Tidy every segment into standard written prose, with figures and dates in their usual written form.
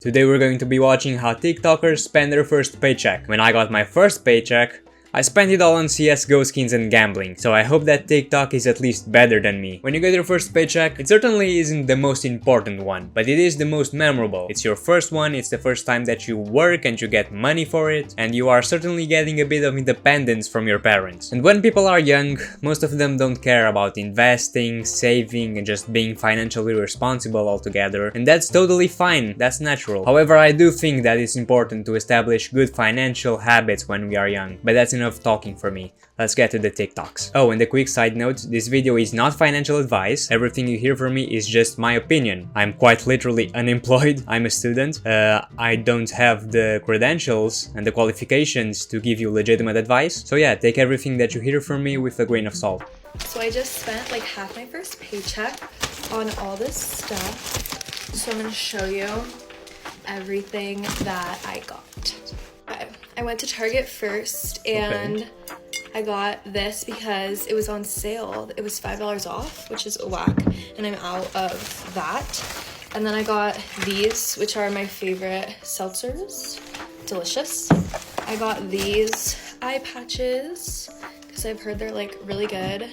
Today we're going to be watching how TikTokers spend their first paycheck. When I got my first paycheck, I spent it all on CSGO skins and gambling, so I hope that TikTok is at least better than me. When you get your first paycheck, it certainly isn't the most important one, but it is the most memorable. It's your first one, it's the first time that you work and you get money for it, and you are certainly getting a bit of independence from your parents. And when people are young, most of them don't care about investing, saving, and just being financially responsible altogether, and that's totally fine, that's natural. However, I do think that it's important to establish good financial habits when we are young, but that's enough talking for me. Let's get to the TikToks. Oh, and a quick side note, this video is not financial advice. Everything you hear from me is just my opinion. I'm quite literally unemployed. I'm a student. I don't have the credentials and the qualifications to give you legitimate advice. So yeah, take everything that you hear from me with a grain of salt. So I just spent like half my first paycheck on all this stuff. So I'm gonna show you everything that I got. Okay. I went to Target first and I got this because it was on sale. It was $5 off, which is a whack, and I'm out of that. And then I got these, which are my favorite seltzers. Delicious. I got these eye patches because I've heard they're like really good.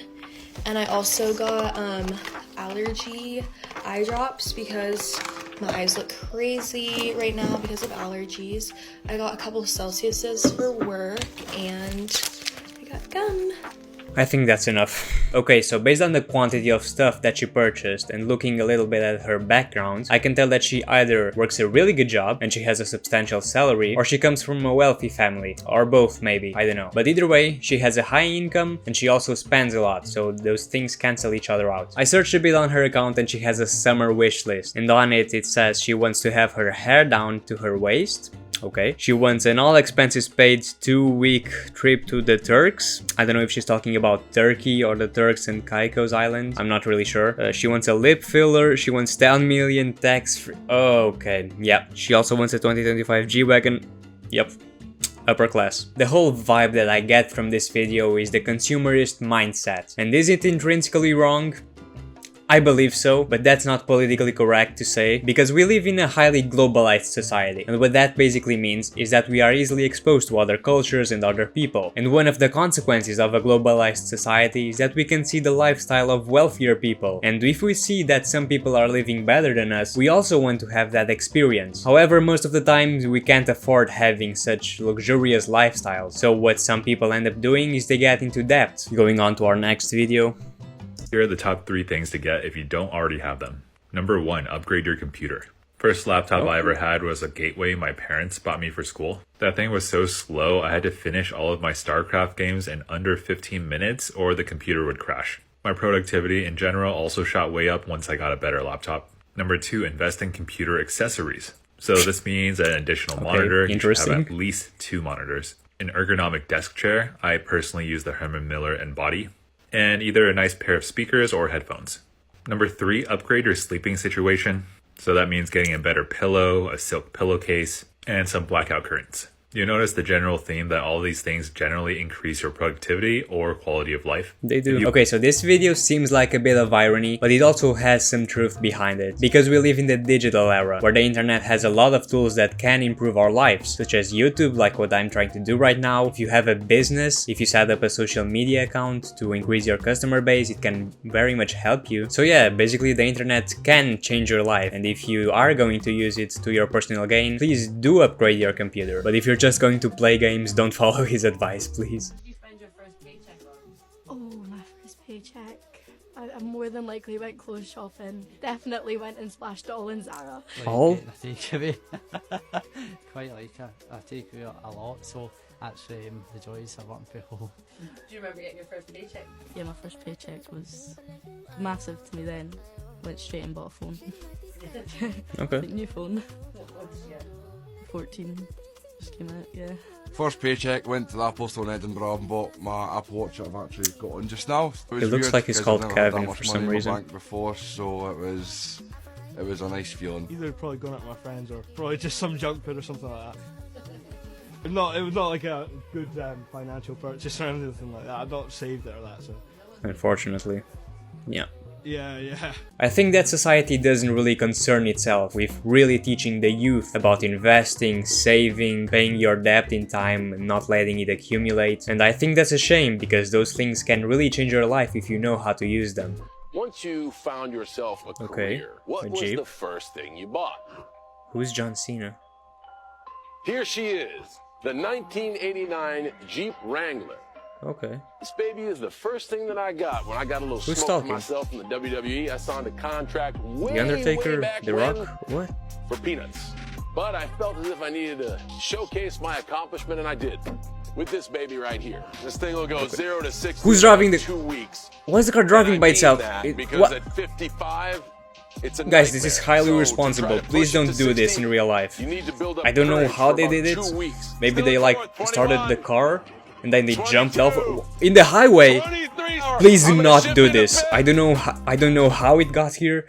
And I also got allergy eye drops because my eyes look crazy right now because of allergies. I got a couple of Celsiuses for work and I got gum. I think that's enough. Okay, so based on the quantity of stuff that she purchased and looking a little bit at her background, I can tell that she either works a really good job and she has a substantial salary, or she comes from a wealthy family, or both maybe, I don't know. But either way, she has a high income and she also spends a lot, so those things cancel each other out. I searched a bit on her account and she has a summer wish list, and on it says she wants to have her hair down to her waist. Okay. She wants an all expenses paid 2-week trip to the Turks. I don't know if she's talking about Turkey or the Turks and Caicos Islands. I'm not really sure. She wants a lip filler. She wants 10 million tax free. Oh, okay. Yeah. She also wants a 2025 G-Wagon. Yep. Upper class. The whole vibe that I get from this video is the consumerist mindset. And is it intrinsically wrong? I believe so, but that's not politically correct to say, because we live in a highly globalized society, and what that basically means is that we are easily exposed to other cultures and other people. And one of the consequences of a globalized society is that we can see the lifestyle of wealthier people, and if we see that some people are living better than us, we also want to have that experience. However, most of the time we can't afford having such luxurious lifestyles, so what some people end up doing is they get into debt. Going on to our next video. Here are the top 3 things to get if you don't already have them. Number 1, upgrade your computer. First laptop I ever had was a Gateway my parents bought me for school. That thing was so slow I had to finish all of my StarCraft games in under 15 minutes or the computer would crash. My productivity in general also shot way up once I got a better laptop. Number 2, invest in computer accessories. So this means an additional monitor. You should have at least 2 monitors. An ergonomic desk chair. I personally use the Herman Miller and Body. And either a nice pair of speakers or headphones. Number 3, upgrade your sleeping situation. So that means getting a better pillow, a silk pillowcase, and some blackout curtains. You notice the general theme that all these things generally increase your productivity or quality of life. They do. Okay, so this video seems like a bit of irony, but it also has some truth behind it. Because we live in the digital era, where the internet has a lot of tools that can improve our lives, such as YouTube, like what I'm trying to do right now. If you have a business, if you set up a social media account to increase your customer base, it can very much help you. So yeah, basically the internet can change your life, and if you are going to use it to your personal gain, please do upgrade your computer. But if you're just going to play games, don't follow his advice, please. Did you spend your first paycheck on? Oh, my first paycheck. I more than likely went clothes shopping. Definitely went and splashed it all in Zara. All? I take away. Quite like I take away a lot, so that's the joys of working from home. Do you remember getting your first paycheck? Yeah, my first paycheck was massive to me then. Went straight and bought a phone. Okay. New phone. What did you get? 14. Just came out, yeah. First paycheck, went to the Apple Store in Edinburgh and bought my Apple Watch that I've actually got on just now. It looks like it's called Kevin for some reason. Bank before, so it was a nice feeling. Either probably going out with my friends or probably just some junk food or something like that. It was not like a good financial purchase or anything like that. I'd not saved it or that, so. Unfortunately. Yeah. Yeah. I think that society doesn't really concern itself with really teaching the youth about investing, saving, paying your debt in time, and not letting it accumulate. And I think that's a shame, because those things can really change your life if you know how to use them. Once you found yourself a Okay, career, what a was Jeep. the first thing you bought? Who's John Cena? Here she is, the 1989 Jeep Wrangler. Okay. This baby is the first thing that I got when I got a little Who's smoke for talking? myself from the WWE. I signed a contract way, The Undertaker? way back The when Rock? What? for peanuts. But I felt as if I needed to showcase my accomplishment, and I did. With this baby right here. This thing will go 0 to 60 Who's driving in the- 2 weeks. Why is the car driving And I by mean itself? that because What? at 55, it's a Guys, this is nightmare. highly So to irresponsible. try to Please push it don't to do this 60, in real life. you need to build up I don't know courage how for they about did it. 2 weeks. Maybe Still they like going, started the 21, car and then they jumped 22, off in the highway. 23. Please do I'm gonna not ship do in a this. pen. I don't know how it got here,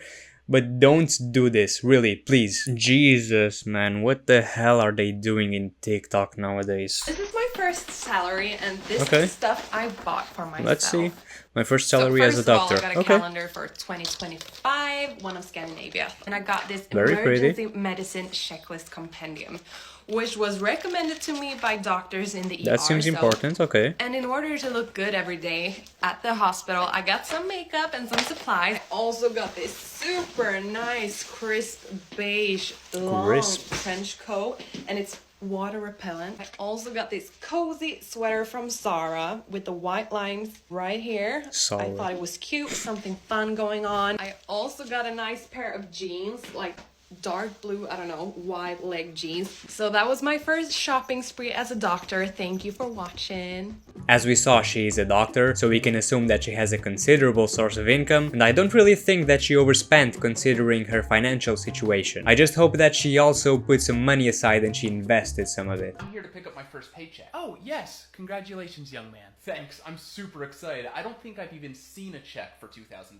but don't do this, really, please. Jesus, man, what the hell are they doing in TikTok nowadays? This is my first salary, and this Okay. is stuff I bought for myself. Let's see. My first So salary first as a of all, doctor. I got a Okay. calendar for 2025, one of Scandinavia. And I got this Very pretty. emergency medicine checklist compendium, which was recommended to me by doctors in the ER. That seems so- important, okay. And in order to look good every day at the hospital, I got some makeup and some supplies. I also got this super nice crisp beige long Crisp. trench coat, and it's water repellent. I also got this cozy sweater from Zara with the white lines right here. I Solid. thought it was cute, something fun going on. I also got a nice pair of jeans, like dark blue, I don't know, wide leg jeans. So that was my first shopping spree as a doctor. Thank you for watching. As we saw, she is a doctor, so we can assume that she has a considerable source of income, and I don't really think that she overspent considering her financial situation. I just hope that she also put some money aside and she invested some of it. I'm here to pick up my first paycheck. Oh, yes. Congratulations, young man. Thanks. I'm super excited. I don't think I've even seen a check for $2,000.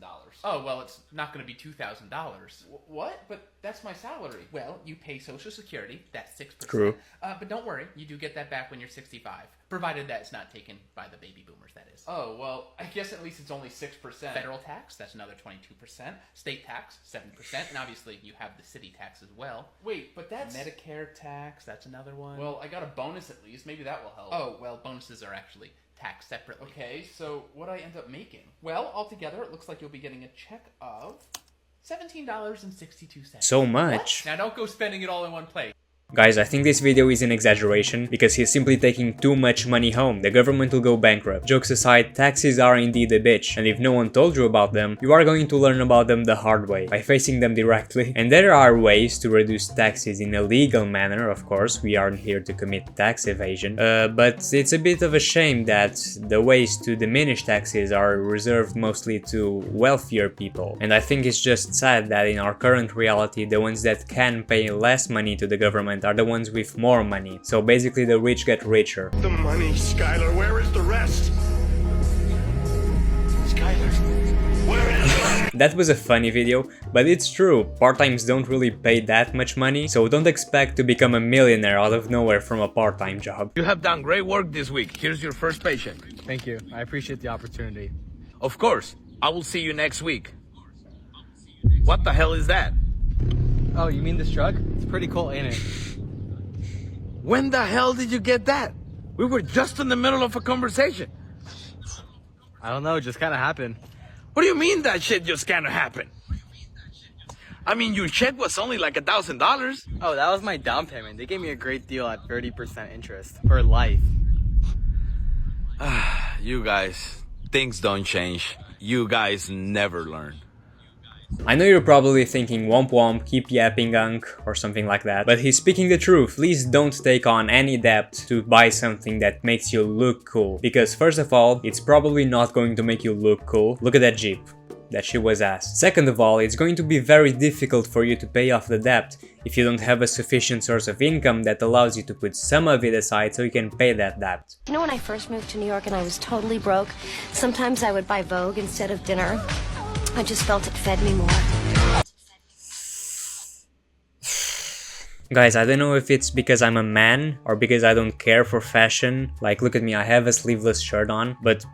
Oh, well, it's not going to be $2,000. What? But that's my salary. Well, you pay Social Security. That's 6%. True. But don't worry. You do get that back when you're 65. Provided that it's not taken by the baby boomers, that is. Oh, well, I guess at least it's only 6%. Federal tax, that's another 22%. State tax, 7%. And obviously, you have the city tax as well. Wait, but that's... Medicare tax, that's another one. Well, I got a bonus at least. Maybe that will help. Oh, well, bonuses are actually taxed separately. Okay, so what I end up making? Well, altogether, it looks like you'll be getting a check of $17.62. So much. Now, don't go spending it all in one place. Guys, I think this video is an exaggeration, because he's simply taking too much money home. The government will go bankrupt. Jokes aside, taxes are indeed a bitch, and if no one told you about them, you are going to learn about them the hard way, by facing them directly. And there are ways to reduce taxes in a legal manner, of course, we aren't here to commit tax evasion, but it's a bit of a shame that the ways to diminish taxes are reserved mostly to wealthier people. And I think it's just sad that in our current reality, the ones that can pay less money to the government are the ones with more money. So basically the rich get richer. The money, Skylar. Where is the rest? Skylar, where is the money? That was a funny video, but it's true, part-times don't really pay that much money, so don't expect to become a millionaire out of nowhere from a part-time job. You have done great work this week. Here's your first paycheck. Thank you. I appreciate the opportunity. Of course, I will see you next week. What the hell is that? Oh, you mean this truck? It's pretty cool, ain't it? When the hell did you get that? We were just in the middle of a conversation. I don't know, it just kind of happened. What do you mean that shit just kind of happened? I mean, your check was only like $1,000. Oh, that was my down payment. They gave me a great deal at 30% interest for life. You guys, things don't change. You guys never learn. I know you're probably thinking womp womp, keep yapping unk, or something like that, but he's speaking the truth. Please don't take on any debt to buy something that makes you look cool, because first of all, it's probably not going to make you look cool. Look at that Jeep. That shit was ass. Second of all, it's going to be very difficult for you to pay off the debt if you don't have a sufficient source of income that allows you to put some of it aside so you can pay that debt. You know, when I first moved to New York and I was totally broke, sometimes I would buy Vogue instead of dinner. I just felt it fed me more. Guys, I don't know if it's because I'm a man or because I don't care for fashion. Like, look at me, I have a sleeveless shirt on, but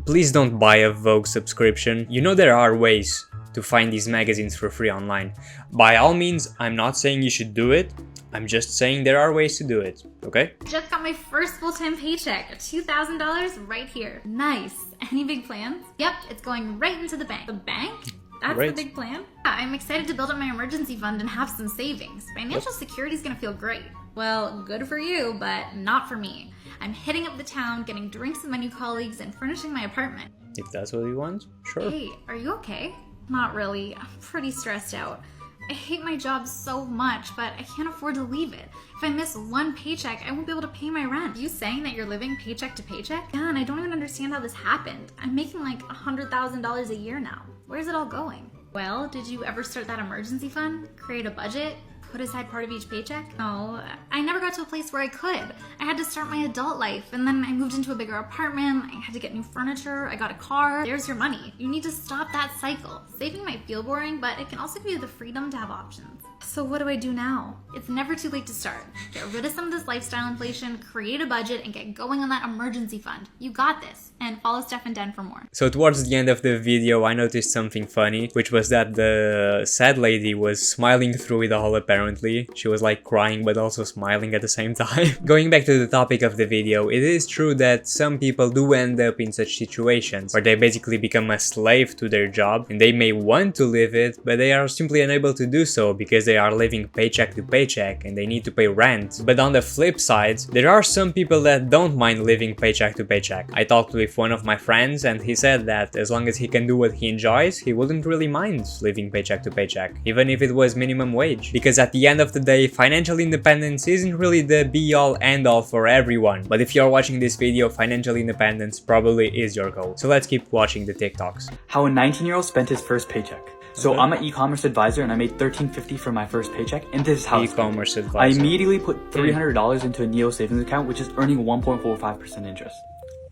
please don't buy a Vogue subscription. You know there are ways to find these magazines for free online. By all means, I'm not saying you should do it. I'm just saying there are ways to do it, okay? Just got my first full-time paycheck, $2,000 right here. Nice. Any big plans? Yep, it's going right into the bank. The bank? That's the big plan? Yeah, I'm excited to build up my emergency fund and have some savings. Financial security is gonna feel great. Well, good for you, but not for me. I'm hitting up the town, getting drinks with my new colleagues, and furnishing my apartment. If that's what you want, sure. Hey, are you okay? Not really. I'm pretty stressed out. I hate my job so much, but I can't afford to leave it. If I miss one paycheck, I won't be able to pay my rent. Are you saying that you're living paycheck to paycheck? Yeah, and I don't even understand how this happened. I'm making like $100,000 a year now. Where's it all going? Well, did you ever start that emergency fund? Create a budget? Put aside part of each paycheck? No, I never got to a place where I could. I had to start my adult life, and then I moved into a bigger apartment, I had to get new furniture, I got a car. There's your money. You need to stop that cycle. Saving might feel boring, but it can also give you the freedom to have options. So what do I do now? It's never too late to start. Get rid of some of this lifestyle inflation, create a budget, and get going on that emergency fund. You got this. And follow Steph and Den for more. So towards the end of the video, I noticed something funny, which was that the sad lady was smiling through it all apparently. She was like crying but also smiling at the same time. Going back to the topic of the video, it is true that some people do end up in such situations where they basically become a slave to their job and they may want to live it, but they are simply unable to do so because they are living paycheck to paycheck and they need to pay rent. But on the flip side, there are some people that don't mind living paycheck to paycheck. I talked with one of my friends and he said that as long as he can do what he enjoys, he wouldn't really mind living paycheck to paycheck, even if it was minimum wage. Because at the end of the day, financial independence isn't really the be-all end-all for everyone. But if you're watching this video, financial independence probably is your goal. So let's keep watching the TikToks. How a 19-year-old spent his first paycheck. So I'm an e-commerce advisor and I made $13.50 for my first paycheck, and this is how e-commerce advisor. I immediately put $300 into a Neo savings account, which is earning 1.45% interest.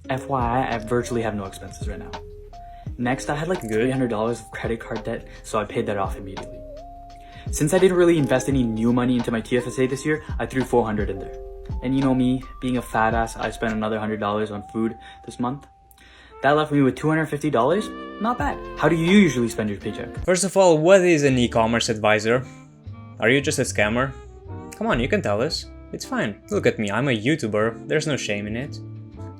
FYI, I virtually have no expenses right now. Next, I had like $300 of credit card debt, so I paid that off immediately. Since I didn't really invest any new money into my TFSA this year, I threw $400 in there. And you know me, being a fat ass, I spent another $100 on food this month. That left me with $250. Not bad. How do you usually spend your paycheck? First of all, what is an e-commerce advisor? Are you just a scammer? Come on, you can tell us. It's fine. Look at me, I'm a YouTuber. There's no shame in it.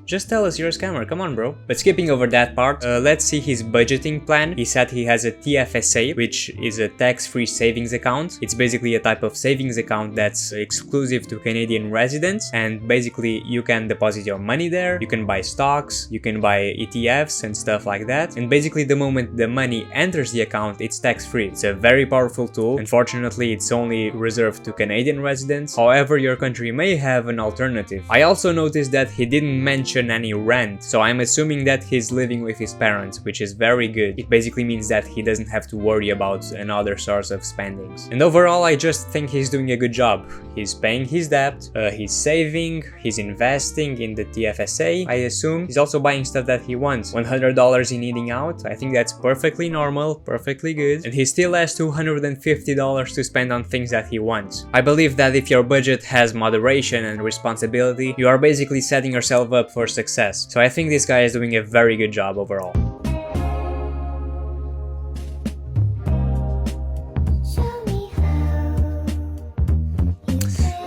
Just tell us you're a scammer, come on bro. But skipping over that part, let's see his budgeting plan. He said he has a TFSA, which is a tax-free savings account. It's basically a type of savings account that's exclusive to Canadian residents, and basically you can deposit your money there, you can buy stocks, you can buy ETFs and stuff like that, and basically the moment the money enters the account, it's tax-free. It's a very powerful tool. Unfortunately, it's only reserved to Canadian residents. However, your country may have an alternative. I also noticed that he didn't mention any rent, so I'm assuming that he's living with his parents, which is very good. It basically means that he doesn't have to worry about another source of spendings. And overall, I just think he's doing a good job. He's paying his debt, he's saving, he's investing in the TFSA, I assume. He's also buying stuff that he wants. $100 in eating out, I think that's perfectly normal, perfectly good. And he still has $250 to spend on things that he wants. I believe that if your budget has moderation and responsibility, you are basically setting yourself up for success. So I think this guy is doing a very good job overall.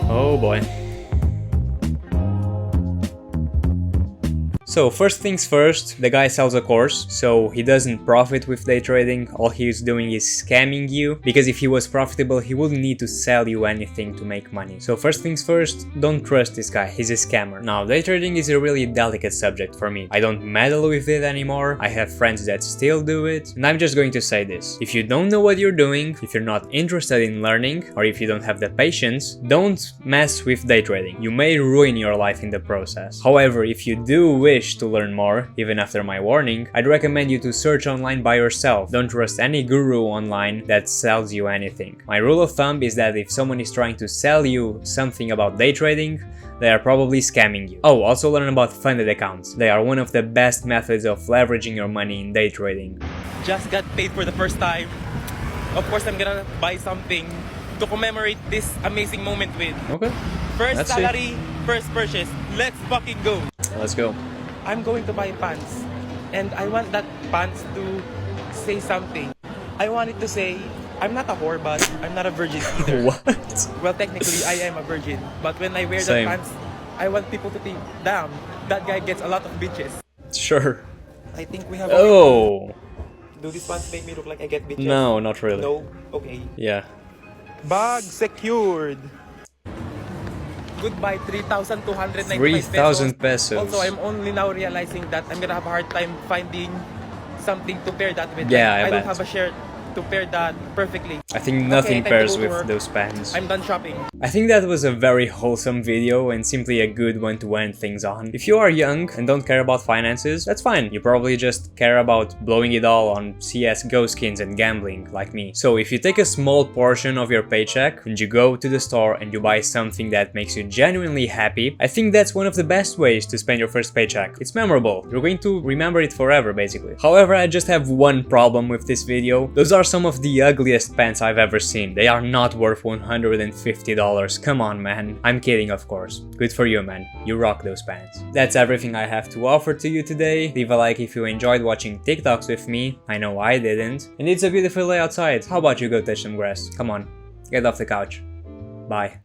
Oh boy. So first things first, the guy sells a course, so he doesn't profit with day trading. All he's doing is scamming you, because if he was profitable, he wouldn't need to sell you anything to make money. So first things first, don't trust this guy, he's a scammer. Now, day trading is a really delicate subject for me. I don't meddle with it anymore, I have friends that still do it, and I'm just going to say this. If you don't know what you're doing, if you're not interested in learning, or if you don't have the patience, don't mess with day trading. You may ruin your life in the process. However, if you do wish to learn more, even after my warning, I'd recommend you to search online by yourself. Don't trust any guru online that sells you anything. My rule of thumb is that if someone is trying to sell you something about day trading, they are probably scamming you. Oh, also learn about funded accounts. They are one of the best methods of leveraging your money in day trading. Just got paid for the first time. Of course, I'm gonna buy something to commemorate this amazing moment with. Okay. First salary, first purchase. Let's fucking go. Let's go. I'm going to buy pants. and I want that pants to say something. I want it to say, I'm not a whore, but I'm not a virgin either. What? Well, technically, I am a virgin, but when I wear Same. that pants, I want people to think, damn, that guy gets a lot of bitches. Sure. I think we have. Oh. Do these pants make me look like I get bitches? No, not really. No. Okay. Yeah. Bag secured. Goodbye, 3,295 3,000 pesos. Also, I'm only now realizing that I'm gonna have a hard time finding something to pair that with. Yeah, Like, I I don't bet. have a shirt to pair that perfectly. I think nothing Okay, time to pairs go to with work. those pants. I'm done shopping. I think that was a very wholesome video and simply a good one to end things on. If you are young and don't care about finances, that's fine. You probably just care about blowing it all on CSGO skins and gambling, like me. So if you take a small portion of your paycheck and you go to the store and you buy something that makes you genuinely happy, I think that's one of the best ways to spend your first paycheck. It's memorable. You're going to remember it forever, basically. However, I just have one problem with this video. Those are some of the ugliest pants I've ever seen. They are not worth $150. Come on, man. I'm kidding, of course. Good for you, man. You rock those pants. That's everything I have to offer to you today. Leave a like if you enjoyed watching TikToks with me. I know I didn't. And it's a beautiful day outside. How about you go touch some grass? Come on. Get off the couch. Bye.